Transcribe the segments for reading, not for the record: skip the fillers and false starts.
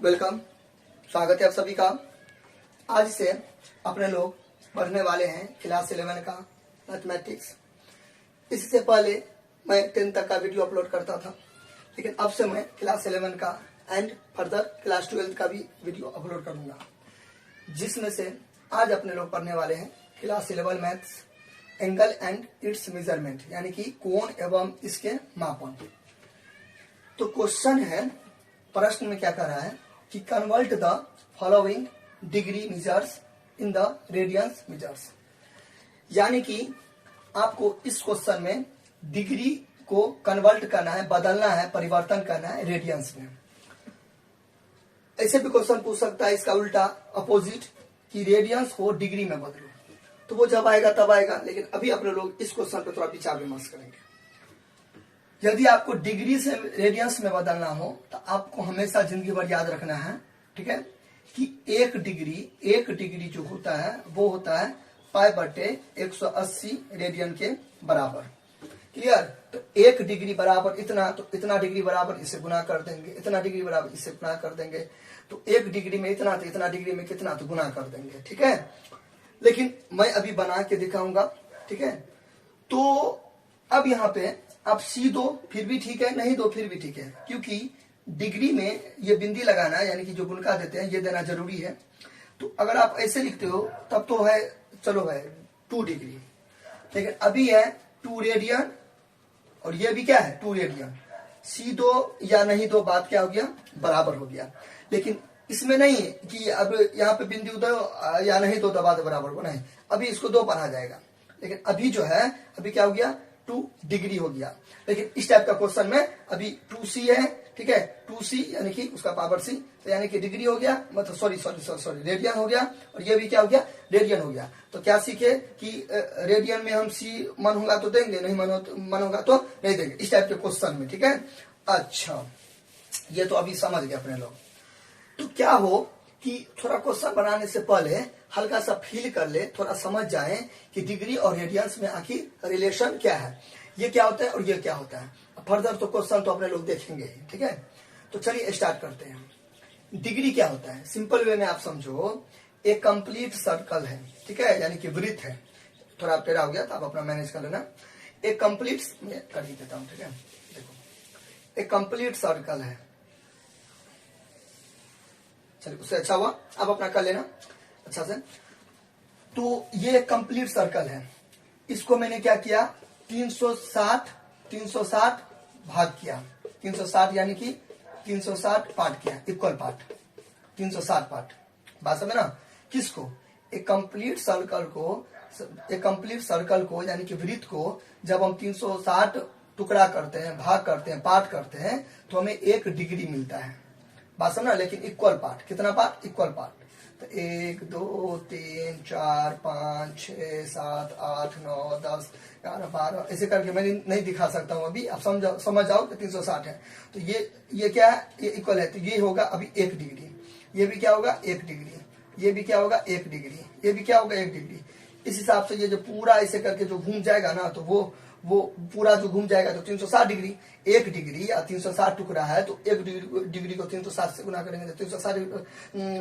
Welcome, स्वागत है आप सभी का। आज से अपने लोग पढ़ने वाले हैं क्लास 11 का मैथमेटिक्स। इससे पहले मैं 10 तक का वीडियो अपलोड करता था, लेकिन अब से मैं क्लास 11 का एंड फर्दर क्लास 12 का भी वीडियो अपलोड करूंगा, जिसमें से आज अपने लोग पढ़ने वाले हैं class 11 maths angle and it's measurement, यानी कि कोण एवं इसके मापन। तो क्वेश्चन है, प्रश्न में क्या कर रहा है कि convert the following degree measures in the radians measures, यानी कि आपको इस क्वेश्चन में डिग्री को कन्वर्ट करना है, बदलना है, परिवर्तन करना है रेडियंस में। ऐसे भी क्वेश्चन पूछ सकता है इसका उल्टा अपोजिट कि रेडियंस को डिग्री में बदलो, तो वो जब आएगा तब आएगा। लेकिन अभी अपने लोग इस क्वेश्चन पर थोड़ा विचार विमर्श करेंगे। यदि आपको डिग्री से रेडियंस में बदलना हो तो आपको हमेशा जिंदगी भर याद रखना है, ठीक है, कि एक डिग्री जो होता है वो होता है π/180 रेडियन के बराबर। क्लियर? तो एक डिग्री बराबर इतना, तो इतना डिग्री बराबर इसे गुना कर देंगे, इतना डिग्री बराबर इसे गुना कर देंगे, तो एक डिग्री में इतना, तो इतना डिग्री में कितना, तो गुना कर देंगे। ठीक है, लेकिन मैं अभी बना के दिखाऊंगा। ठीक है, तो अब यहाँ पे आप सी दो फिर भी ठीक है, नहीं दो फिर भी ठीक है, क्योंकि डिग्री में ये बिंदी लगाना यानी कि जो गुणका देते हैं ये देना जरूरी है। तो अगर आप ऐसे लिखते हो तब तो है, चलो है 2 डिग्री, लेकिन अभी है 2 रेडियन और ये भी क्या है 2 रेडियन। सी दो या नहीं दो, बात क्या हो गया, बराबर हो गया। लेकिन इसमें नहीं है कि अब यहाँ पे बिंदु दो या नहीं दो दबा दो बराबर को, नहीं, अभी इसको 2 पढ़ा जाएगा। लेकिन अभी जो है, अभी क्या हो गया 2 डिग्री हो गया। लेकिन इस टाइप का क्वेश्चन में अभी 2c है, ठीक है, 2c यानी कि उसका पावर c, तो यानी कि डिग्री हो गया, मतलब सॉरी रेडियन हो गया, और ये भी क्या हो गया, रेडियन हो गया। तो क्या सीखे कि रेडियन में हम c मन होगा तो देंगे, नहीं मन होगा तो नहीं देंगे, इस टाइप के क्वेश्चन में। ठीक है, अच्छा, ये तो अभी समझ गए अपने लोग। तो क्या हो कि थोड़ा क्वेश्चन बनाने से पहले हल्का सा फील कर ले, थोड़ा समझ जाए कि डिग्री और रेडियंस में आखिर रिलेशन क्या है, ये क्या होता है और ये क्या होता है। फर्दर तो क्वेश्चन तो अपने लोग देखेंगे ही। ठीक है, तो चलिए स्टार्ट करते हैं। डिग्री क्या होता है, सिंपल वे में आप समझो, एक कंप्लीट सर्कल है, ठीक है, यानी कि वृत्त है। थोड़ा टेढ़ा हो गया तो आप अपना मैनेज कर लेना। एक कंप्लीट कर ही देता हूं, ठीक है, देखो एक कंप्लीट सर्कल है। चलिए, उससे अच्छा हुआ, अब अपना कर लेना अच्छा से। तो ये कंप्लीट सर्कल है, इसको मैंने क्या किया 360 भाग किया, 360 यानी कि 360 पार्ट किया, इक्वल पार्ट, 360 पार्ट। बात समझ ना, किसको, एक कंप्लीट सर्कल को यानी कि वृत्त को जब हम 360 टुकड़ा करते हैं, भाग करते हैं, पार्ट करते हैं, तो हमें 1 डिग्री मिलता है। बात समझना, लेकिन इक्वल पार्ट, कितना पार्ट, इक्वल पार्ट। तो 1 2 3 4 5 6 7 8 9 10 11 12 ऐसे करके मैं नहीं दिखा सकता हूं अभी, आप समझ जाओ कि 360 है। तो ये क्या है, ये इक्वल है, तो ये होगा अभी 1 डिग्री, ये भी क्या होगा 1 डिग्री, ये भी क्या होगा 1 डिग्री, ये भी क्या होगा 1 डिग्री। इस हिसाब से ये जो पूरा ऐसे करके जो घूम जाएगा ना, तो वो पूरा जो घूम जाएगा तो 360 डिग्री। 1 डिग्री या 360 टुकड़ा है, तो 1 डिग्री को 360 से गुना करेंगे तो 360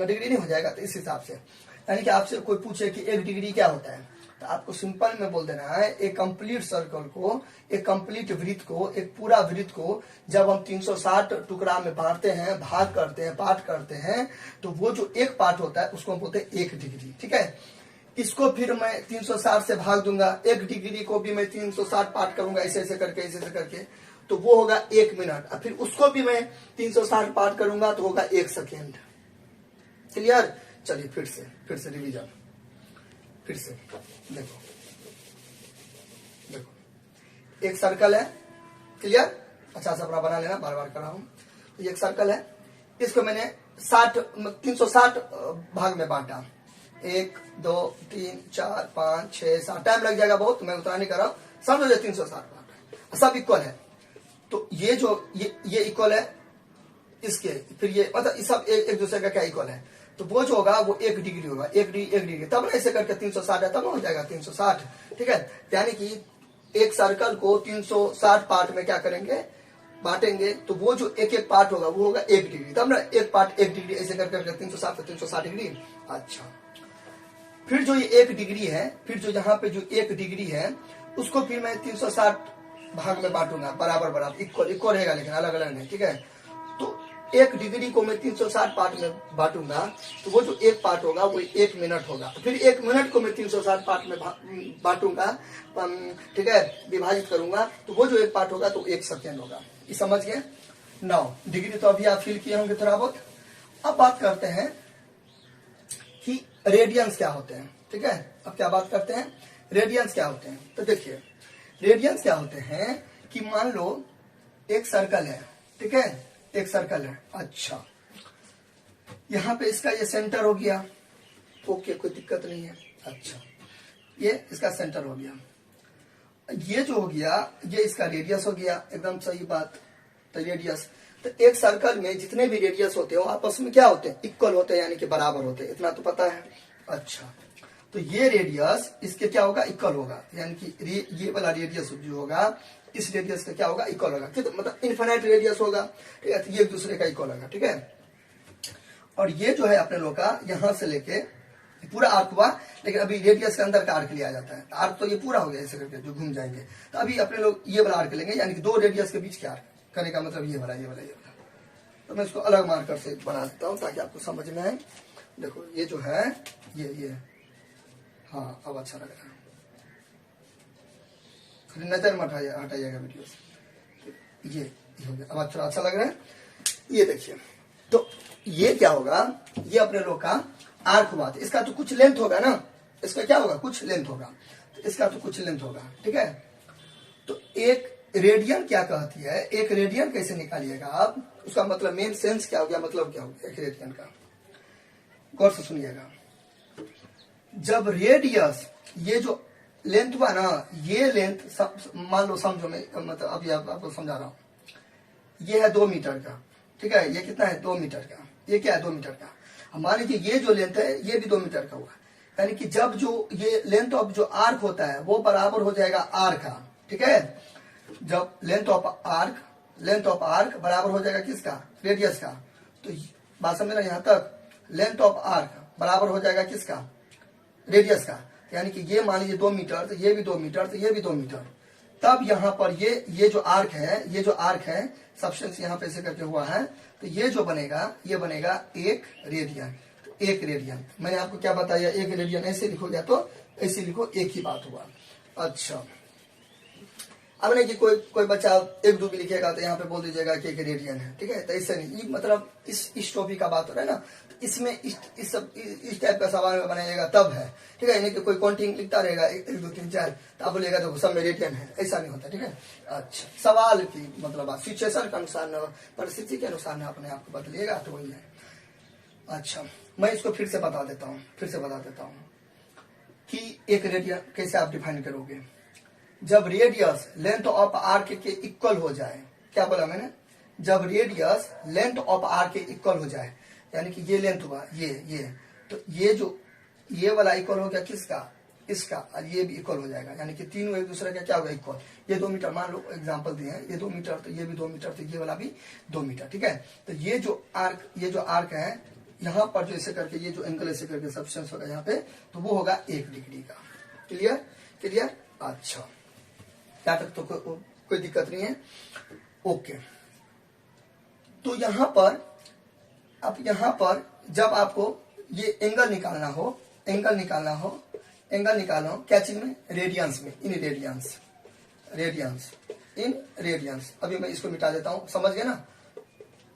डिग्री नहीं हो जाएगा। तो इस हिसाब से, यानी कि आपसे कोई पूछे कि 1 डिग्री क्या होता है, तो आपको सिंपल में बोल देना है, एक कंप्लीट सर्कल को, एक कंप्लीट वृत्त को, एक पूरा वृत्त को जब हम 360 टुकड़ा में बांटते हैं, भाग करते हैं, पार्ट करते हैं, तो वो जो एक पार्ट होता है उसको हम बोलते हैं 1 डिग्री। ठीक है, इसको फिर मैं 360 से भाग दूंगा, 1 डिग्री को भी मैं 360 पार्ट करूंगा, ऐसे ऐसे करके, तो वो होगा 1 मिनट। और फिर उसको भी मैं 360 पार्ट करूंगा तो होगा 1 सेकेंड। क्लियर? चलिए फिर से रिवीजन, फिर से देखो एक सर्कल है। क्लियर? अच्छा से अपना बना लेना, बार बार कर रहा हूं। तो एक सर्कल है, इसको मैंने 360 भाग में बांटा, 1 2 3 4 5 6 7, टाइम लग जाएगा बहुत, मैं उतना नहीं कर रहा हूं, समझो ये 360 पार्ट सब इक्वल है। तो ये जो ये इक्वल है इसके, फिर ये मतलब सब एक दूसरे का क्या इक्वल है, तो वो जो होगा वो 1 डिग्री होगा, 1 डिग्री, तब ऐसे करके 360 है, तब हो जाएगा 360। ठीक है, यानी कि एक सर्कल को 360 पार्ट में क्या करेंगे, बांटेंगे तो वो जो एक एक पार्ट होगा वो होगा 1 डिग्री, तब ना एक पार्ट 1 डिग्री ऐसे कर करके 360 से 360 डिग्री। अच्छा, फिर जो ये 1 डिग्री है, फिर जो यहाँ पे जो 1 डिग्री है उसको फिर मैं 360 भाग में बांटूंगा, बराबर बराबर इक्वल इक्वल रहेगा लेकिन अलग अलग नहीं, ठीक है। तो 1 डिग्री को मैं 360 पार्ट में बांटूंगा तो वो जो एक पार्ट होगा वो 1 मिनट होगा। फिर 1 मिनट को मैं 360 पार्ट में बांटूंगा, ठीक है, विभाजित करूंगा तो वो जो एक पार्ट होगा तो 1 सेकेंड होगा। ये समझ गए। 9 डिग्री तो अभी आप फील किए होंगे थोड़ा बहुत। अब बात करते हैं कि रेडियंस क्या होते हैं, ठीक है। अब क्या बात करते हैं, रेडियंस क्या होते हैं। तो देखिए रेडियंस क्या होते हैं कि मान लो एक सर्कल है, ठीक है, एक सर्कल है। अच्छा, यहाँ पे इसका ये सेंटर हो गया, ओके, कोई दिक्कत नहीं है। अच्छा, ये इसका सेंटर हो गया, ये जो हो गया ये इसका रेडियस हो गया, एकदम सही बात। तो रेडियस, तो एक सर्कल में जितने भी रेडियस होते हो आपस में क्या होते हैं, इक्वल होते हैं, यानी कि बराबर होते हैं, इतना तो पता है। अच्छा, तो ये रेडियस इसके क्या होगा, इक्वल होगा, यानी कि ये वाला रेडियस जो होगा इस रेडियस का क्या होगा, इक्वल होगा, तो मतलब इनफाइनाइट रेडियस होगा, ठीक है। तो ये एक दूसरे का इक्वल होगा, ठीक है। और ये जो है अपने लोग का यहां से लेके पूरा आर्क हुआ, लेकिन अभी रेडियस के अंदर का आर्क लिया जाता है। आर्क तो ये पूरा हो गया ऐसे करके जो घूम जाएंगे, तो अभी अपने लोग ये वाला आर्क लेंगे, यानी कि 2 रेडियस के बीच के आर्क करने का मतलब ये वाला ये वाला ये वाला। तो मैं इसको अलग मार्कर से बना देता हूँ ताकि आपको समझ में आए। देखो ये जो है ये, हाँ अब अच्छा लग रहा है, नजर मत हटाइएगा वीडियो से। ये हो गया, अब थोड़ा अच्छा लग रहा है। ये देखिए, तो ये क्या होगा, ये अपने लोग का आर्क हुआ, तो इसका तो कुछ लेंथ होगा ना, इसका क्या होगा, कुछ लेंथ होगा, तो इसका तो कुछ लेंथ होगा, ठीक है। तो एक रेडियन क्या कहती है, एक रेडियन कैसे निकालिएगा आप, उसका मतलब मेन सेंस क्या हो गया, मतलब क्या हो गया एक रेडियन का, गौर से सुनिएगा। जब रेडियस ये जो लेंथ हुआ ना, ये लेंथ मान लो, समझो मैं मतलब अभी आपको समझा रहा हूं, ये है 2 मीटर का, ठीक है। ये कितना है, 2 मीटर का, ये क्या है 2 मीटर का। मान लीजिए ये जो लेंथ है ये भी 2 मीटर का हुआ, यानी कि जब जो ये लेंथ ऑफ जो आर्क होता है वो बराबर हो जाएगा आर का, ठीक है। जब लेंथ ऑफ आर्क बराबर हो जाएगा किसका, रेडियस का। तो बात समझना यहाँ तक, लेंथ ऑफ आर्क बराबर हो जाएगा किसका, रेडियस का। यानी कि ये मान लीजिए 2 मीटर, तो ये भी 2 मीटर, तो ये भी 2 मीटर। तब यहाँ पर ये जो आर्क है सब्सटेंस यहाँ पे ऐसे करके हुआ है, तो ये जो बनेगा ये बनेगा 1 रेडियन। तो 1 रेडियन मैंने आपको क्या बताया, 1 रेडियन ऐसे लिखो या तो ऐसे लिखो, एक ही बात हुआ। अच्छा, अब नहीं कि कोई बच्चा 1-2 भी लिखेगा तो यहाँ पे बोल दीजिएगा कि 1 रेडियन है, ठीक है। तो ऐसे नहीं, मतलब इस टॉपिक का बात हो रहा है ना, तो इसमें इस टाइप का सवाल में बनाइएगा तब है, ठीक है। यानी कि कोई काउंटिंग लिखता रहेगा 1 2 3 4, तो आप बोलेगा तो सब में रेडियन है, ऐसा नहीं होता, ठीक है। अच्छा, सवाल की मतलब सिचुएशन के अनुसार, परिस्थिति के अनुसार अपने आप को बदलिएगा तो वही है। अच्छा, मैं इसको फिर से बता देता हूँ कि 1 रेडियन कैसे आप डिफाइन करोगे। जब रेडियस लेंथ ऑफ आर्क के इक्वल हो जाए, क्या बोला मैंने, जब रेडियस लेंथ ऑफ आर्क के इक्वल हो जाए, यानी कि ये लेंथ हुआ ये, तो ये जो ये वाला इक्वल हो गया किसका, इसका, और ये भी इक्वल हो जाएगा, यानी कि तीनों एक दूसरे का क्या होगा, इक्वल। ये 2 मीटर, मान लो एग्जांपल दिए हैं, ये 2 मीटर, तो ये भी 2 मीटर, तो ये वाला भी 2 मीटर, ठीक है। तो ये जो आर्क है यहाँ पर जो ऐसे करके, ये जो एंगल ऐसे करके सब्सटेंस होगा यहाँ पे, तो वो होगा 1 डिग्री का। क्लियर। अच्छा, क्या तक तो कोई दिक्कत नहीं है, ओके। तो यहाँ पर जब आपको ये एंगल निकालना हो, क्या चीज में, रेडियंस में, इन रेडियंस। अभी मैं इसको मिटा देता हूं, समझ गए ना।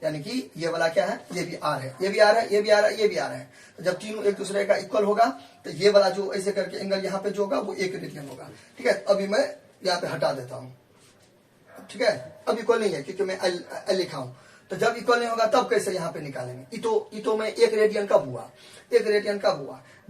यानी कि ये वाला क्या है, ये भी आर है, ये भी आर है। तो जब तीनों एक दूसरे का इक्वल होगा तो ये वाला जो ऐसे करके एंगल यहाँ पे जो होगा वो 1 रेडियन होगा, ठीक है। अभी मैं यहाँ पे हटा देता हूँ, ठीक है। अब इक्वल नहीं है क्योंकि मैं एल लिखा हूं, तो जब इक्वल नहीं होगा तब कैसे यहाँ पे निकालेंगे। इतो में 1 रेडियन कब हुआ,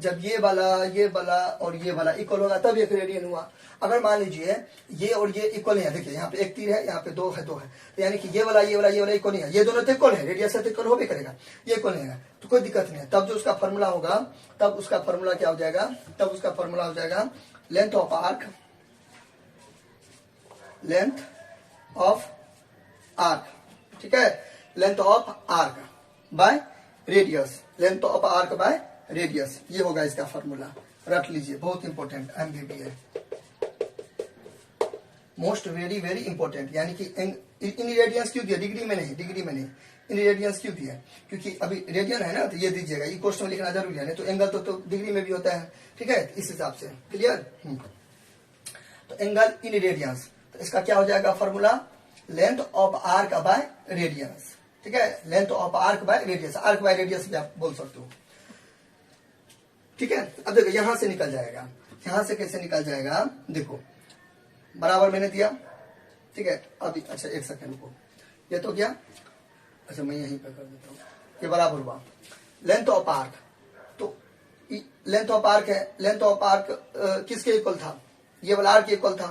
जब ये वाला और ये वाला इक्वल होगा तब 1 रेडियन हुआ। अगर मान लीजिए ये और ये इक्वल है, देखिए यहाँ पे 1 तीर है, यहाँ पे 2 है, तो यानी कि ये वाला इक्वल नहीं है, ये दोनों तो इक्वल है, रेडियस से तो इक्वल हो भी करेगा, ये इक्वल नहीं है तो कोई दिक्कत नहीं है। तब जो उसका फॉर्मूला होगा, तब उसका फॉर्मूला क्या हो जाएगा, लेंथ ऑफ आर्क, ठीक है, length of arc by radius, length of arc by radius, ये होगा इसका फॉर्मूला, रट लीजिए, बहुत इंपॉर्टेंट एमवीबी है, मोस्ट वेरी वेरी इंपॉर्टेंट। यानी कि इन रेडियंस क्यों दिया, डिग्री में नहीं, डिग्री में नहीं, इन रेडियंस क्यों दिया, क्योंकि अभी रेडियन है ना, तो ये दीजिएगा, ये क्वेश्चन में लिखना जरूरी है, नहीं तो एंगल तो डिग्री में भी होता है, ठीक है, इस हिसाब से, क्लियर। तो एंगल इन रेडियंस, तो इसका क्या हो जाएगा formula, length of arc by radians, ठीक है, length of arc by radius, arc by radius भी आप बोल सकते हो, ठीक है। अब देखो यहां से निकल जाएगा, यहां से कैसे निकल जाएगा, देखो बराबर मैंने दिया, ठीक है, अभी अच्छा एक सेकंड को, ये तो क्या, अच्छा मैं यहीं पे कर देता हूँ, ये बराबर हुआ लेंथ ऑफ आर्क, तो लेंथ ऑफ आर्क है, लेंथ ऑफ आर्क किसके इक्वल था, ये वाला आर्क इक्वल था,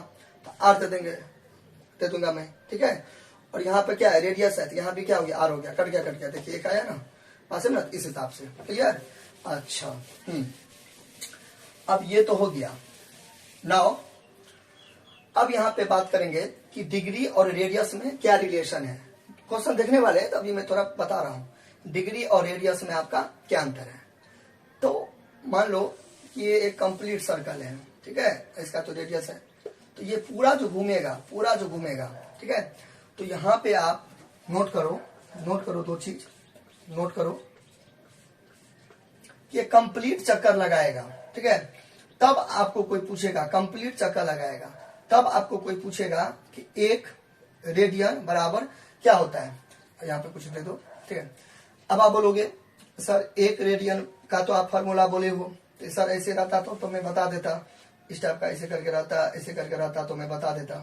तो आर दे दूंगा मैं, ठीक है, और यहाँ पे क्या है, रेडियस है, तो यहाँ भी क्या हो गया, आर हो गया, कट गया, देखिए एक आया ना, पास है ना, इस हिसाब से, क्लियर। अच्छा अब ये तो हो गया। नाउ अब यहाँ पे बात करेंगे कि डिग्री और रेडियस में क्या रिलेशन है, क्वेश्चन देखने वाले हैं, तो अभी मैं थोड़ा बता रहा हूँ डिग्री और रेडियस में आपका क्या अंतर है। तो मान लो कि ये एक कंप्लीट सर्कल है, ठीक है, इसका तो रेडियस है, तो ये पूरा जो घूमेगा, ठीक है, तो यहाँ पे आप नोट करो दो चीज नोट करो, ये कंप्लीट चक्कर लगाएगा, ठीक है, तब आपको कोई पूछेगा, कंप्लीट चक्कर लगाएगा तब आपको कोई पूछेगा कि एक रेडियन बराबर क्या होता है, यहाँ पे कुछ दे दो, ठीक है। अब आप बोलोगे सर एक रेडियन का तो आप फार्मूला बोले हो, तो सर ऐसे रहता तो मैं बता देता, इस टाइप का ऐसे करके रहता तो मैं बता देता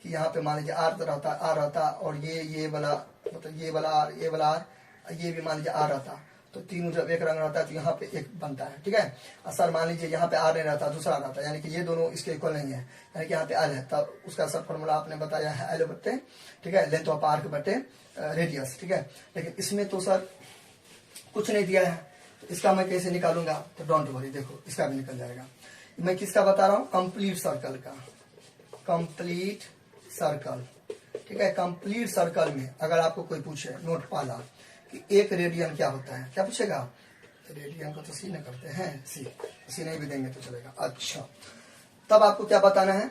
कि यहाँ पे मान लीजिए आर रहता और ये वाला मतलब ये वाला आर ये भी मान लीजिए आर रहता, तो तीनों जब एक रंग रहता है तो यहाँ पे एक बनता है, ठीक है। और सर मान लीजिए यहाँ पे आर नहीं रहता, दूसरा रहता, यानी कि ये दोनों इसके इक्वल नहीं है, यानी कि यहाँ पे एल है, तब उसका सर फॉर्मूला आपने बताया है एल बट्टे, ठीक है, लेंथ ऑफ आर्क बट्टे रेडियस, ठीक है। लेकिन इसमें तो सर कुछ नहीं दिया है, तो इसका मैं कैसे निकालूंगा, तो डोंट वरी, देखो इसका भी निकल जाएगा। मैं किसका बता रहा हूँ, कंप्लीट सर्कल का, कंप्लीट सर्कल, ठीक है। कंप्लीट सर्कल में अगर आपको कोई पूछे, नोट पाला कि एक रेडियन क्या होता है, क्या पूछेगा, रेडियन को तो सी न करते हैं, सी नहीं भी देंगे तो चलेगा। अच्छा तब आपको क्या बताना है,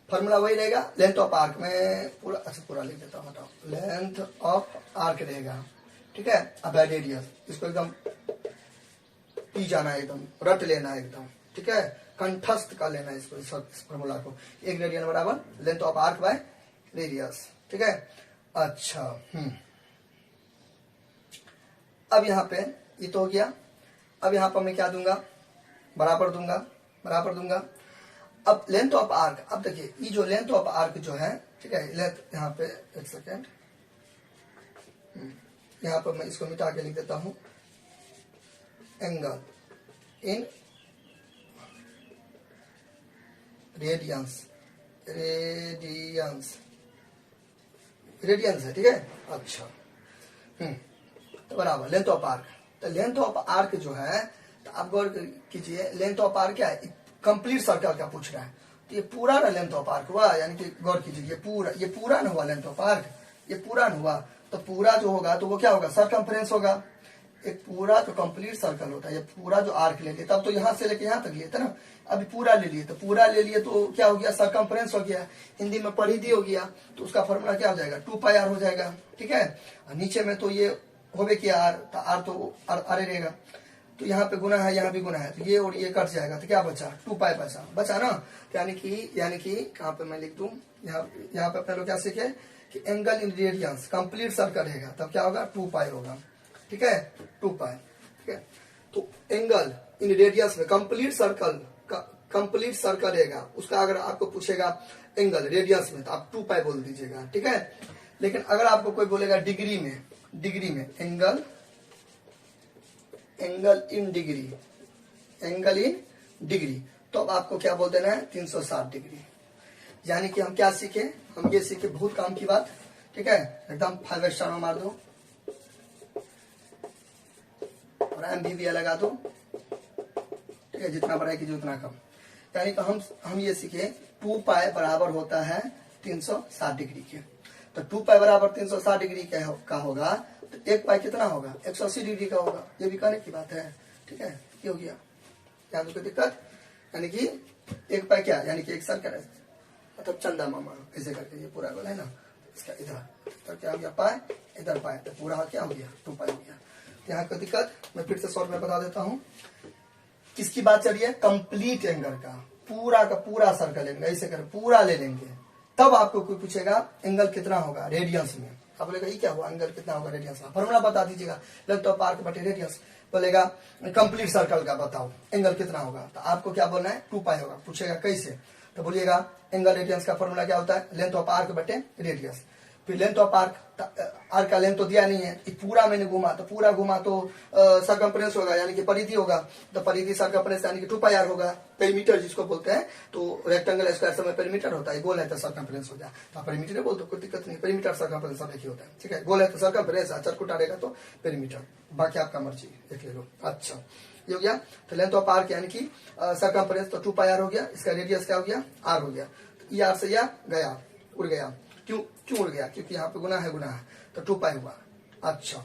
फॉर्मूला वही रहेगा, लेंथ ऑफ आर्क में पूरा लिख देता हूँ, बताओ, लेंथ ऑफ आर्क रहेगा, ठीक है। अब रेडियस, इसको एकदम पी जाना है, एकदम रट लेना है एकदम, ठीक है, कंठस्थ कर लेना है इसको, इस फॉर्मूला को, एक रेडियन बराबर length of arc by radius, ठीक है। अच्छा अब यहाँ पे ये तो हो गया, अब यहाँ पर मैं क्या दूंगा, बराबर दूंगा। अब लेंथ ऑफ आर्क, अब देखिए ये जो लेंथ ऑफ आर्क जो है, ठीक है, लेंथ यहाँ पे एक सेकेंड, यहाँ पर मैं इसको मिटा के लिख देता हूं, एंगल इन रेडियंस है, ठीक है। अच्छा तो बराबर लेंथ ऑफ आर्क, तो लेंथ ऑफ आर्क जो है, तो आप गौर कीजिए, लेंथ ऑफ आर्क क्या है, कंप्लीट सर्कल का पूछ रहा है, तो ये पूरा ना लेंथ ऑफ आर्क हुआ, यानी कि गौर कीजिए ये पूरा ना हुआ लेंथ ऑफ आर्क, ये पूरा ना हुआ, तो पूरा जो होगा तो वो क्या होगा, सरकमफ्रेंस होगा। एक पूरा जो कंप्लीट सर्कल होता है, ये पूरा जो आर्क ले लिए, तब तो यहाँ से लेके यहाँ तक लिए थे ना, अभी पूरा ले लिए, तो पूरा ले लिए तो क्या हो गया, सरकमफ्रेंस हो गया, हिंदी में परिधि हो गया, तो उसका फॉर्मूला क्या हो जाएगा, 2πr हो जाएगा, ठीक है। नीचे में तो ये होवे किया आर, तो आर तो आर रहेगा, तो यहाँ पे गुना है, यहाँ भी गुना है, तो ये और ये कट जाएगा, तो क्या बचा, 2π बचा ना, यानी कि कहाँ पे मैं लिख दूं, यहाँ पे अपने लोग क्या सीखे कि angle in radiance complete circle रहेगा, तब क्या होगा, 2π होगा, ठीक है, 2π, ठीक है। तो एंगल इन रेडियस में कंप्लीट सर्कल रहेगा, उसका अगर आपको पूछेगा एंगल रेडियस में, तो आप 2π बोल दीजिएगा, ठीक है। लेकिन अगर आपको कोई बोलेगा डिग्री में एंगल इन डिग्री, तो अब आपको क्या बोल देना है, 360 डिग्री। यानी कि हम क्या सीखे, हम ये सीखे, बहुत काम की बात, ठीक है, एकदम 5 स्टार में मार दो और एमवीबी लगा दो, ठीक है, जितना बड़ा कीजिए उतना कम। यानी कि हम ये सीखे 2π बराबर होता है 360 डिग्री के। तो 2 पाई बराबर 360 डिग्री का होगा, तो 1 पाई कितना होगा, 180 डिग्री का होगा। ये भी कहने की बात है, ठीक है। ये हो गया, यहाँ कोई दिक्कत, यानी कि 1 पाई क्या, यानी कि एक सर्कल है, मतलब चंदा मामा ऐसे करके ये पूरा गोल है ना, इसका इधर तो क्या हो गया पाई, इधर पाई, तो पूरा क्या हो गया 2 पाई हो गया। यहाँ कोई दिक्कत, मैं फिर से शॉर्ट में बता देता हूँ। किसकी बात चल रही है, कंप्लीट एंगल का, पूरा का पूरा सर्कल एंगल ऐसे कर पूरा ले लेंगे, तब आपको कोई पूछेगा एंगल कितना होगा रेडियंस में, आप बोलेगा ये क्या हुआ, एंगल कितना होगा रेडियंस का, फॉर्मूला बता दीजिएगा, लेंथ ऑफ आर्क बटे रेडियस। बोलेगा कंप्लीट सर्कल का बताओ एंगल कितना होगा, तो आपको क्या बोलना है 2 पाई होगा। पूछेगा कैसे, तो बोलिएगा एंगल रेडियंस का फॉर्मूला क्या होता है, लेंथ ऑफ आर्क बटे रेडियस। फिर लेंथ ऑफ आर्क का लेंथ तो दिया नहीं है, पूरा मैंने घुमा, तो पूरा घुमा तो सरकमफ्रेंस होगा, यानी कि परिधि होगा, तो परिधि सरकमफ्रेंस यानी कि 2 पाई आर होगा। पेरीमीटर जिसको बोलते हैं, तो रेक्टेंगल स्क्वायर समय पेरीमीटर होता है, गोल है तो सरकमफ्रेंस हो जाए, तो पेरीमीटर बोल दो, कोई दिक्कत नहीं, पेरीमीटर सरकमफ्रेंस सब एक ही होता है, ठीक है। गोल है तो सरकमफ्रेंस, चरकुटा रहेगा तो पेरीमीटर, बाकी आपका मर्जी देख ले लो। अच्छा ये हो गया, तो लेंथ ऑफ आर्क यानी कि सरकमफ्रेंस तो 2 पाई आर हो गया, इसका रेडियस क्या हो गया आर हो गया, तो ये आर से यह गया, उड़ गया, क्यों उड़ गया, क्योंकि यहाँ पे गुना है, तो 2 पाई हुआ। अच्छा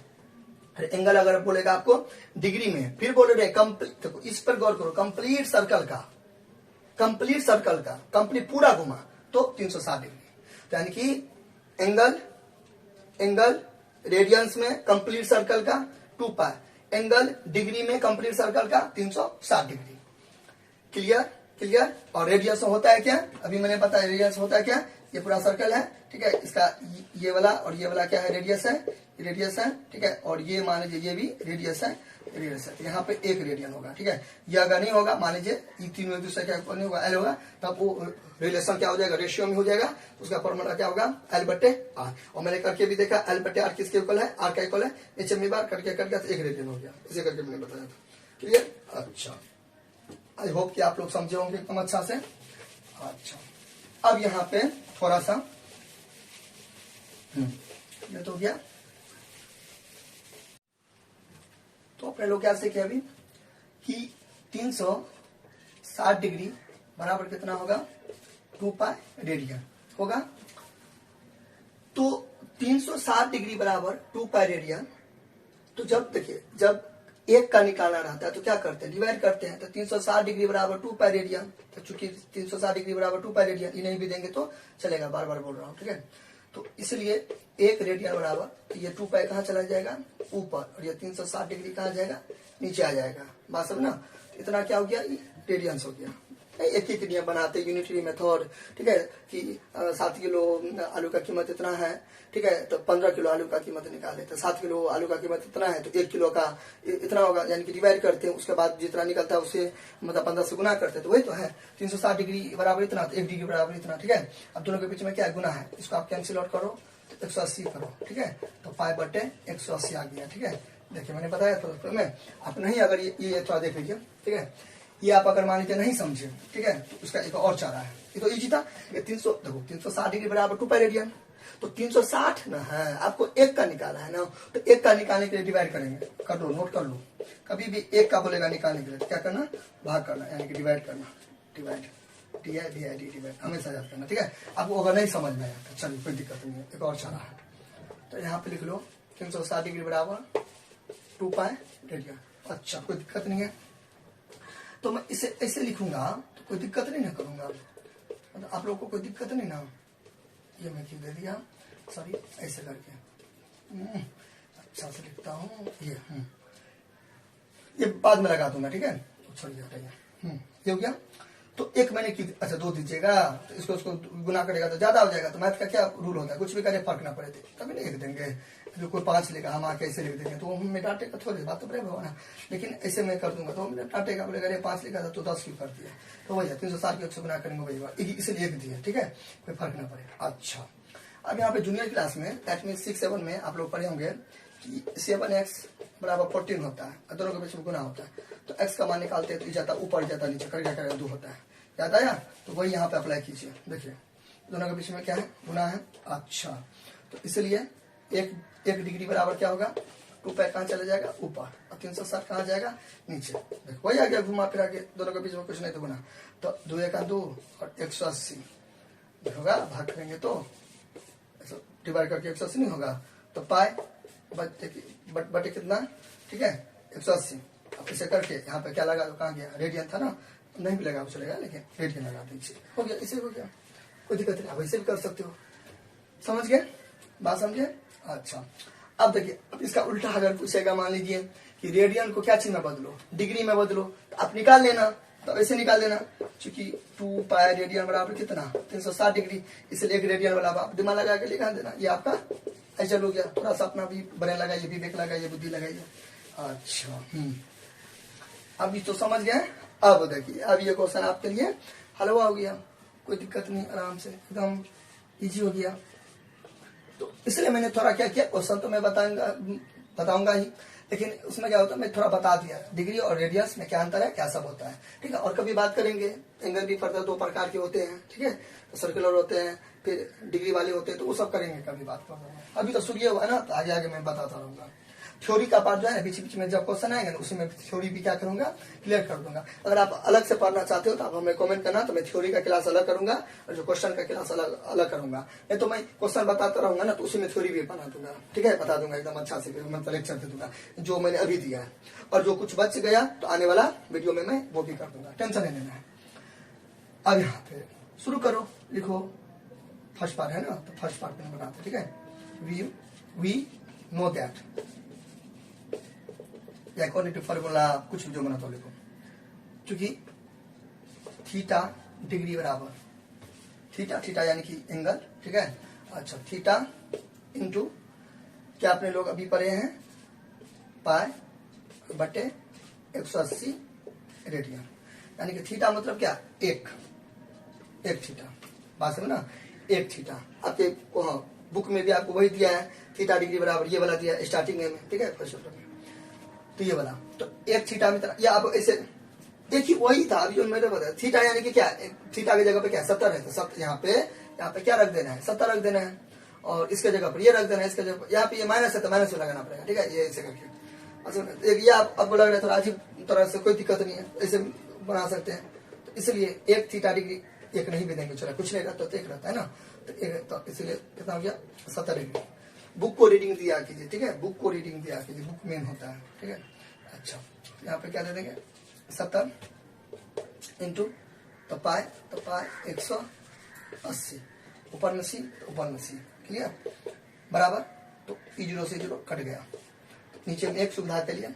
एंगल अगर बोलेगा आपको डिग्री में, फिर बोले रहे कंप्लीट, देखो इस पर गौर करो, कंप्लीट सर्कल का कंप्लीट पूरा घुमा तो 360 डिग्री, तो यानी कि एंगल रेडियंस में कंप्लीट सर्कल का 2 पाई, एंगल डिग्री में कंप्लीट सर्कल का 360 डिग्री। क्लियर। और रेडियस होता है क्या, अभी मैंने बताया रेडियस होता है क्या, ये पूरा सर्कल है, ठीक है, इसका ये वाला और ये वाला क्या है, रेडियस है, ठीक है, और ये मान लीजिए ये भी रेडियस है, तो यहाँ पे 1 रेडियन होगा, ठीक है। ये अगर नहीं होगा, मान लीजिए ये तीनों एक दूसरे का नहीं होगा, एल होगा, तब वो रिलेशन क्या हो जाएगा, रेशियो में हो जाएगा, उसका फॉर्मूला क्या होगा एल बटे आर। और मैंने करके भी देखा एल बटे आर किसके इक्वल है, आर का इक्वल है, HME बार करके तो 1 रेडियन हो गया, इसे करके मैंने बताया था। क्लियर। अच्छा आई होप कि आप लोग समझे होंगे एकदम अच्छा से। अच्छा अब यहाँ पे थोड़ा सा ये तो हो गया, तो अपने लोग क्या सीखे अभी कि 360 डिग्री बराबर कितना होगा 2 पाई रेडियन होगा, तो 360 डिग्री बराबर 2 पाई रेडियन, तो जब देखिए जब 1 का निकालना रहता है तो क्या करते हैं, डिवाइड करते हैं, तो 360 डिग्री बराबर 2 पाई रेडियन, तो चूंकि 360 डिग्री बराबर 2 पाई रेडियन, इन्हें भी देंगे तो चलेगा, बार बार बोल रहा हूँ, ठीक है। तो इसलिए 1 रेडियन बराबर, तो ये 2 पाई कहाँ चला जाएगा ऊपर, और ये 360 डिग्री कहाँ जाएगा नीचे आ जाएगा, बात समझ ना। तो इतना क्या हो गया, रेडियंस हो गया। एक एक नियम बनाते यूनिटरी मेथड, ठीक है, कि 7 किलो आलू का कीमत इतना है, ठीक है, तो 15 किलो आलू का कीमत निकाले, तो 7 किलो आलू का कीमत इतना है, तो 1 किलो का इतना होगा, यानी कि डिवाइड करते हैं, उसके बाद जितना निकलता है उसे मतलब 15 से गुना करते हैं, तो वही तो है 360 डिग्री बराबर इतना, तो 1 डिग्री बराबर इतना, ठीक है। अब दोनों के बीच में क्या है, गुना है, इसको आप कैंसिल आउट करो तो 180 करो, ठीक है, तो पाई बटे 180 आ गया, ठीक है। देखिए मैंने बताया तो में आप नहीं, अगर ये थोड़ा देख लीजिए, ठीक है, ये आप अगर मान लीजिए नहीं समझे, ठीक है, तो उसका एक और चारा है, ये तो इजी था। ये 300 देखो 360 डिग्री बराबर 2 पाई रेडियन, तो 360 ना है, आपको 1 का निकाला है ना, तो 1 का निकालने के लिए डिवाइड करेंगे, कर लो नोट कर लो, कभी भी 1 का बोलेगा निकालने के लिए क्या करना, भाग करना, यानी कि डिवाइड करना, डिवाइड हमेशा याद करना, ठीक है। आपको अगर नहीं समझ में आया तो चलिए कोई दिक्कत नहीं है, एक और चारा है, तो यहाँ पे लिख लो 360 डिग्री बराबर 2 पाई रेडियन। अच्छा कोई दिक्कत नहीं है, तो मैं इसे ऐसे लिखूंगा तो कोई दिक्कत नहीं ना करूंगा, मतलब आप लोगों को कोई दिक्कत नहीं ना। ये मैं क्यों दे दिया, सॉरी, ऐसे करके अच्छा से लिखता हूँ, ये बाद में लगा दूंगा, ठीक है, तो छोड़िए हटाइए, ये हो गया। तो एक मैंने की, अच्छा 2 दीजिएगा, तो इसको गुना करेगा तो ज्यादा हो जाएगा, तो मैथ का क्या रूल होता है, कुछ भी करे फर्क ना पड़े, तभी नहीं लिख देंगे। जो कोई 5 लिखा हम आके ऐसे लिख देंगे तो हमें डांटेगा थोड़ी, बात तो बड़े हो ना, लेकिन ऐसे मैं कर दूंगा तो हमें डांटेगा, बोलेगा अरे 5 लिखा था तो 10 क्यों कर दिया, तो वही 360 के 100 गुना करेंगे, वही इसलिए 1 दिया, ठीक है, कोई फर्क ना पड़े। अच्छा अब यहाँ पे जूनियर क्लास में दैट मीन 6-7 में आप लोग पढ़े होंगे कि 7x बराबर 14 होता है, दोनों के बीच में गुना होता है, तो x का मान निकालते हैं तो जाता ऊपर जाता नीचे, करके 2 होता है, याद आया, तो वही यहाँ पे अप्लाई कीजिए। देखिए दोनों के बीच में क्या है, गुना है। अच्छा तो इसलिए 1 डिग्री बराबर क्या होगा, 2 पाई कहाँ चला जाएगा ऊपर, और 360 कहाँ जाएगा नीचे, देखो वही आ गया घुमा फिरा के, दोनों के बीच में कुछ नहीं तो गुना, तो 2 1 2 और 180 होगा, भाग करेंगे तो डिवाइड करके 180 नहीं होगा, तो पाए बटे कितना, ठीक है 180। अब इसे करके यहाँ पे क्या लगा दो, कहाँ गया, रेडियन था ना, नहीं भी लगा चलेगा, लेकिन रेडियन लगा दीजिए, हो गया, इसे हो गया, कोई दिक्कत नहीं, आप ऐसे भी कर सकते हो। समझ गए, बात समझे। अच्छा अब देखिए, अब इसका उल्टा अगर पूछेगा, मान लीजिए कि रेडियन को क्या चीज में बदलो, डिग्री में बदलो, तो आप निकाल लेना, तो ऐसे निकाल देना, क्योंकि 2 पाई रेडियन बराबर कितना 360 डिग्री, इसलिए एक रेडियन वाला आप दिमाग लगा के लिखा देना, ये आपका ऐसा हो गया। थोड़ा सा अपना भी ब्रेन लगाइए, विवेक लगाइए, बुद्धि लगाइए। अच्छा अभी तो समझ गए। अब देखिए, अब ये क्वेश्चन आपके लिए हलवा हो गया, कोई दिक्कत नहीं, आराम से एकदम इजी हो गया। तो इसलिए मैंने थोड़ा क्या किया, क्वेश्चन तो मैं बताऊंगा ही, लेकिन उसमें क्या होता है, मैं थोड़ा बता दिया डिग्री और रेडियस में क्या अंतर है, क्या सब होता है, ठीक है। और कभी बात करेंगे, एंगल भी फर्दर 2 प्रकार के होते हैं, ठीक है, तो सर्कुलर होते हैं, फिर डिग्री वाले होते हैं, तो वो सब करेंगे, कभी बात करूंगा। अभी तो शुरू हुआ है ना, तो आगे आगे मैं बताता रहूंगा। थ्योरी का पार्ट जो है बीच बीच में जब क्वेश्चन आएंगे, उसी में थ्योरी भी क्या करूंगा, क्लियर कर दूंगा। अगर आप अलग से पढ़ना चाहते हो तो आप हमें कमेंट करना, तो मैं थ्योरी का क्लास अलग करूंगा और जो क्वेश्चन का क्लास अलग करूंगा। नहीं तो मैं क्वेश्चन बताता रहूंगा ना, तो उसी में थ्योरी भी बना दूंगा, ठीक है, बता दूंगा एकदम अच्छा से, मैं लेक्चर दे दूंगा जो मैंने अभी दिया है। और जो कुछ बच गया तो आने वाला वीडियो में मैं वो भी कर दूंगा, टेंशन नहीं लेना है। अब यहाँ पे शुरू करो, लिखो, फर्स्ट पार्ट है ना, तो फर्स्ट पार्ट में बनाते, ठीक है। We know that, according to formula कुछ जो बना तो लिखो, क्योंकि थीटा डिग्री बराबर थीटा यानी कि एंगल, ठीक है। अच्छा थीटा इंटू क्या अपने लोग अभी पढ़े हैं, पाई बटे 180 रेडियन, यानी कि थीटा मतलब क्या, एक थीटा, बात समझ ना, एक थीटा। आपके बुक में भी आपको वही दिया है, थीटा डिग्री बराबर ये वाला दिया स्टार्टिंग में, ठीक है, फर्स्ट चैप्टर में, तो ये वाला, तो एक थीटा में या आप ऐसे देखिए, वही था अभी जो मैंने बताया, थीटा यानी कि क्या, थीटा की जगह पे क्या 70 है, तो सब यहाँ पे क्या रख देना है, 70 रख देना है, और इसके जगह पर ये रख देना है, इसके जगह यहाँ पे ये माइनस है तो माइनस में लगाना पड़ेगा, ठीक है, ये ऐसे करके। अच्छा ये आपको लग रहा है थोड़ा अजीब तरह से, कोई दिक्कत नहीं है, ऐसे बना सकते हैं। तो इसलिए एक थीटा डिग्री एक नहीं भी देंगे, चलो कुछ नहीं रहता तो एक रहता है ना, तो इसलिए कितना हो गया 70 डिग्री। बुक को रीडिंग दिया कीजिए, ठीक है, बुक को रीडिंग दिया कीजिए, बुक मेन होता है, ठीक है। अच्छा यहाँ पे क्या दे देंगे, 70 इंटू तो पाए 180, ऊपर में सी तो ऊपर में सी, क्लियर, बराबर, तो जीरो से जीरो कट गया, तो नीचे में एक सुविधा के लिए,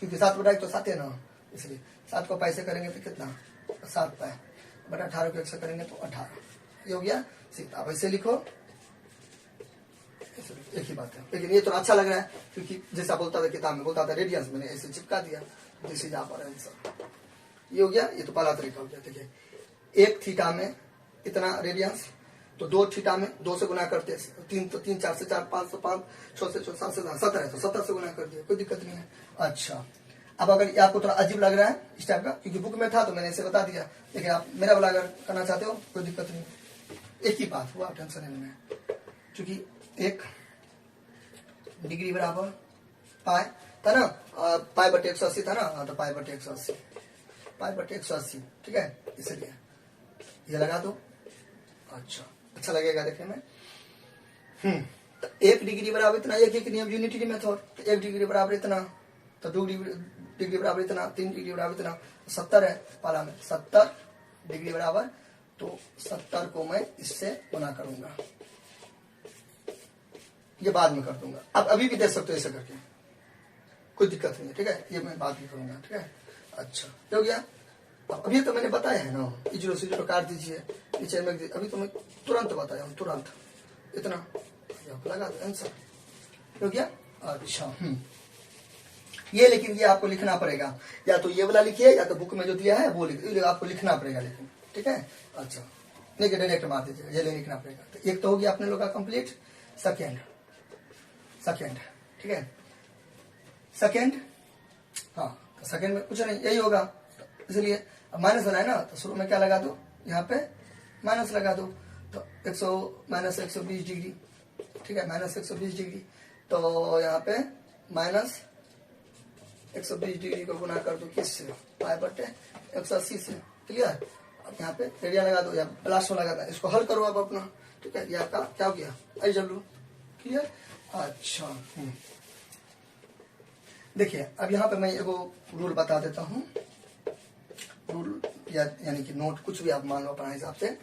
क्योंकि 7 बटा 1 तो 7 है ना, इसलिए 7 को पैसे करेंगे तो कितना 7 पाए बटा 18 को 1 से करेंगे तो 18, ये हो गया। अब ऐसे लिखो, एक ही बात है, लेकिन ये तो अच्छा लग रहा है, क्योंकि जैसा बोलता था किताब में, बोलता था रेडियंस, मैंने ऐसे चिपका दिया, जैसे जा पा रहा है आंसर, ये हो गया। ये तो पहला तरीका हो गया। देखिए एक थीटा में इतना रेडियंस, तो 2 थीटा में 2 से गुना करते, 3 तो 3, 4 से 4, 5 से 5, 6 से 6, 7 से 17 है, तो 17 से गुना कर दिया, कोई दिक्कत नहीं है। अच्छा अब अगर आपको थोड़ा अजीब लग रहा है इस टाइप का, क्योंकि बुक में था तो मैंने इसे बता दिया, लेकिन आप मेरा वाला अगर करना चाहते हो कोई दिक्कत नहीं, एक ही बात हुआ, टेंशन नहीं लेना है। क्योंकि एक डिग्री बराबर पाई था ना, पाई बटे 180 था ना, तो पाई बटे 180, ठीक है, इसलिए ये लगा दो। अच्छा लगेगा देखने में। तो 1 डिग्री बराबर इतना, एक नियम यूनिटी मेथड, तो 1 डिग्री बराबर इतना, तो 2 डिग्री बराबर इतना, 3 डिग्री बराबर इतना, 70 है पाला में, 70 डिग्री बराबर, तो 70 को मैं इससे गुना करूंगा, ये बाद में कर दूंगा, अब अभी भी दे सकते हो ऐसे करके, कोई दिक्कत नहीं है, ठीक है, ये मैं बाद में करूंगा, ठीक है। अच्छा हो गया। अब अभी तो मैंने बताया है ना, 0 से 0 काट दीजिए, नीचे में अभी तो मैं तुरंत बताया हूँ, तुरंत इतना लगा दो, आंसर हो गया। अच्छा ये, लेकिन ये आपको लिखना पड़ेगा, या तो ये वाला लिखिए, या तो बुक में जो दिया है वो आपको लिखना पड़ेगा, लेकिन ठीक है। अच्छा नहीं कि डायरेक्ट मार दीजिएगा, ये लिखना पड़ेगा। तो एक तो हो गया अपने लोग का कंप्लीट। सेकेंड, ठीक है, सेकेंड, हाँ सेकेंड में कुछ नहीं, यही होगा, तो इसलिए अब माइनस वाला है ना, तो शुरू में क्या लगा दो, यहाँ पे माइनस लगा दो, तो 120 डिग्री, ठीक है, माइनस 120 डिग्री, तो यहाँ पे माइनस 120 डिग्री को गुना कर दो किससे, पाई बटे 180 से, क्लियर। अब यहाँ पे रेडियन लगा दो या प्लस लगा दो, इसको हल करो अब अपना, ठीक है। ये आपका क्या हो गया, आई डब्ल्यू क्लियर? अच्छा, देखिए अब यहाँ पे मैं एगो रूल बता देता हूँ। रूल यानी कि नोट, कुछ भी आप मान लो अपना हिसाब से।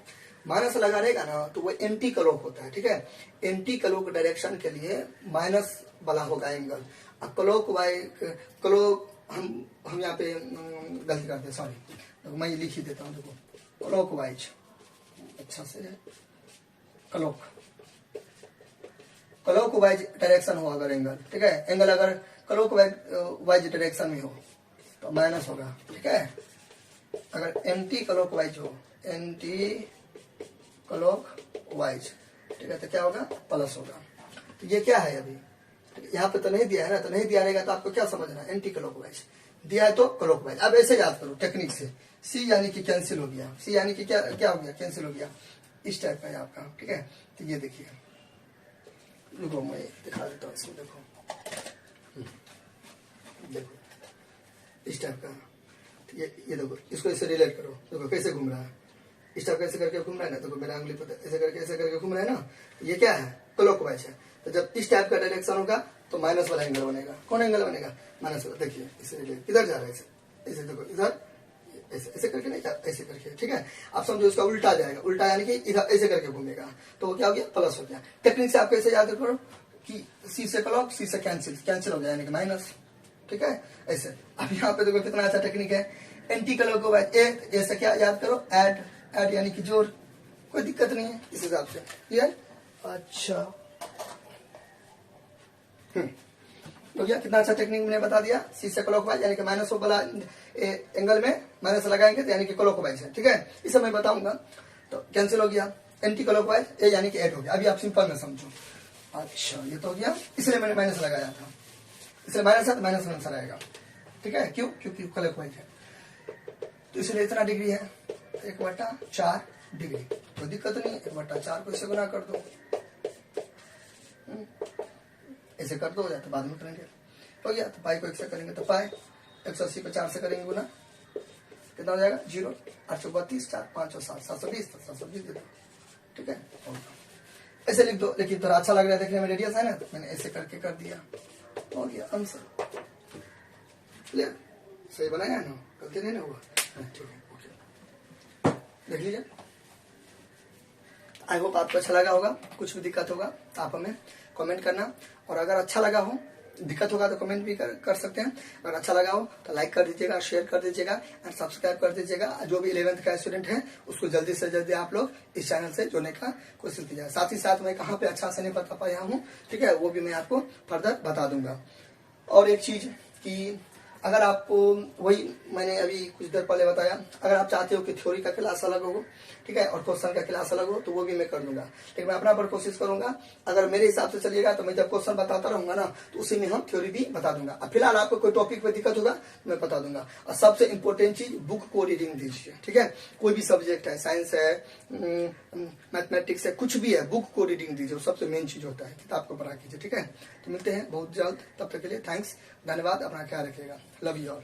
माइनस लगा रहेगा ना तो वो एंटी क्लॉक होता है, ठीक है। एंटी क्लॉक डायरेक्शन के लिए माइनस वाला होगा एंगल। अब क्लॉक वाइज, क्लॉक हम यहाँ पे गलती करते हैं, सॉरी, तो मैं ये लिख ही देता हूँ। देखो क्लॉक वाइज, अच्छा से क्लॉक वाइज डायरेक्शन हो अगर एंगल, ठीक है। एंगल अगर क्लॉक वाइज डायरेक्शन में हो तो माइनस होगा, ठीक है। अगर एंटी क्लॉक वाइज हो, एंटी क्लॉक वाइज, ठीक है, तो क्या होगा? प्लस होगा। तो ये क्या है अभी यहाँ पे तो नहीं दिया है ना, तो नहीं दिया रहेगा तो आपको क्या समझना है? एंटी क्लॉक वाइज दिया है तो क्लॉक वाइज। अब ऐसे याद करो टेक्निक से। सी यानी कि कैंसिल हो गया, सी यानी कि क्या हो गया? कैंसिल हो गया। इस टाइप का है आपका, ठीक है। तो ये देखिए, रुको मैं दिखा देता हूँ इसमें। देखो इस टाइप का, ये देखो, इसको इससे रिलेट करो। देखो कैसे घूम रहा है, इस टाइप कैसे करके घूम रहा है ना। देखो मेरा उंगली पर ऐसे करके घूम रहा है ना। ये क्या है? क्लॉकवाइज है। तो जब इस टाइप का डायरेक्शन होगा तो माइनस वाला एंगल बनेगा। कौन एंगल बनेगा? माइनस वाला। देखिए इसे रिलेट, किधर जा रहा है? ऐसे देखो, इधर ऐसे करके नहीं, ऐसे करके, ठीक है। आप समझो इसका उल्टा जाएगा। उल्टा यानी कि इधर ऐसे करके घूमेगा तो वो क्या हो गया? प्लस हो गया। टेक्निक से आप कैसे याद करो कि सी से क्लॉक, सी से कैंसिल हो गया यानी कि माइनस, ठीक है। ऐसे अब यहाँ पे देखो कितना अच्छा टेक्निक है। एंटी क्लॉक वाइज ए से क्या याद करो? ऐड यानी कि जोड़। कोई दिक्कत नहीं है इस हिसाब से, क्लियर? अच्छा, तो क्या कितना अच्छा टेक्निक मैंने बता दिया। सी से क्लॉकवाइज यानी कि माइनस वाला एंगल में माइनस लगाएंगे तो यानी कि क्लॉकवाइज है, ठीक है। इसे मैं बताऊंगा। तो कैंसिल हो गया। एंटी क्लॉकवाइज ए यानी कि ऐड हो गया। अभी आप सिंपल में समझो। अच्छा, ये तो हो गया, इसलिए मैंने माइनस लगाया था। इसलिए माइनस है तो माइनस आंसर आएगा, ठीक है। क्यों? क्योंकि क्लॉकवाइज है। तो इसलिए इतना डिग्री है 1/4 डिग्री। कोई दिक्कत नहीं है, 1/4 को इसे गुना कर दो। ऐसे कर दो या तो बाद में करेंगे। हो गया। तो पाई को 1 से करेंगे तो पाई 180 को 4 से करेंगे गुना, कितना हो जाएगा? 0। 8 32, 4 5 और 7 720, 720 दे दो, ठीक है। ऐसे लिख दो। लेकिन थोड़ा अच्छा लग रहा है देखने में, रेडियस है ना, तो मैंने ऐसे करके कर दिया। हो गया आंसर, क्लियर? सही बनाया ना, गलती नहीं ना हुआ? ठीक है, ओके, देख लीजिए। आई होप आपको अच्छा लगा होगा। कुछ भी दिक्कत होगा तो आप हमें कमेंट करना, और अगर अच्छा लगा हो, दिक्कत होगा तो कमेंट भी कर सकते हैं। अगर अच्छा लगा हो तो लाइक कर दीजिएगा, शेयर कर दीजिएगा और सब्सक्राइब कर दीजिएगा। जो भी 11th का स्टूडेंट है उसको जल्दी से जल्दी आप लोग इस चैनल से जुड़ने का कोशिश कीजिएगा। साथ ही साथ मैं कहाँ पे अच्छा से नहीं बता पाया हूँ, ठीक है, वो भी मैं आपको फर्दर बता दूंगा। और एक चीज कि अगर आपको, वही मैंने अभी कुछ देर पहले बताया, अगर आप चाहते हो कि थ्योरी का क्लास अलग हो, ठीक है, और क्वेश्चन का क्लास अलग हो, तो वो भी मैं कर दूंगा। लेकिन मैं अपना पर कोशिश करूंगा। अगर मेरे हिसाब से चलिएगा तो मैं जब क्वेश्चन बताता रहूंगा ना तो उसी में हम थ्योरी भी बता दूंगा। अब फिलहाल आपको कोई टॉपिक पे दिक्कत होगा तो मैं बता दूंगा। और सबसे इंपॉर्टेंट चीज, बुक को रीडिंग दीजिए, ठीक है। कोई भी सब्जेक्ट है, साइंस है, मैथमेटिक्स है, कुछ भी है, बुक को रीडिंग दीजिए। सबसे मेन चीज होता है, किताब को पढ़ा कीजिए, ठीक है। तो मिलते हैं बहुत जल्द, तब तक के लिए थैंक्स, धन्यवाद, अपना ख्याल रखिएगा। Love you all.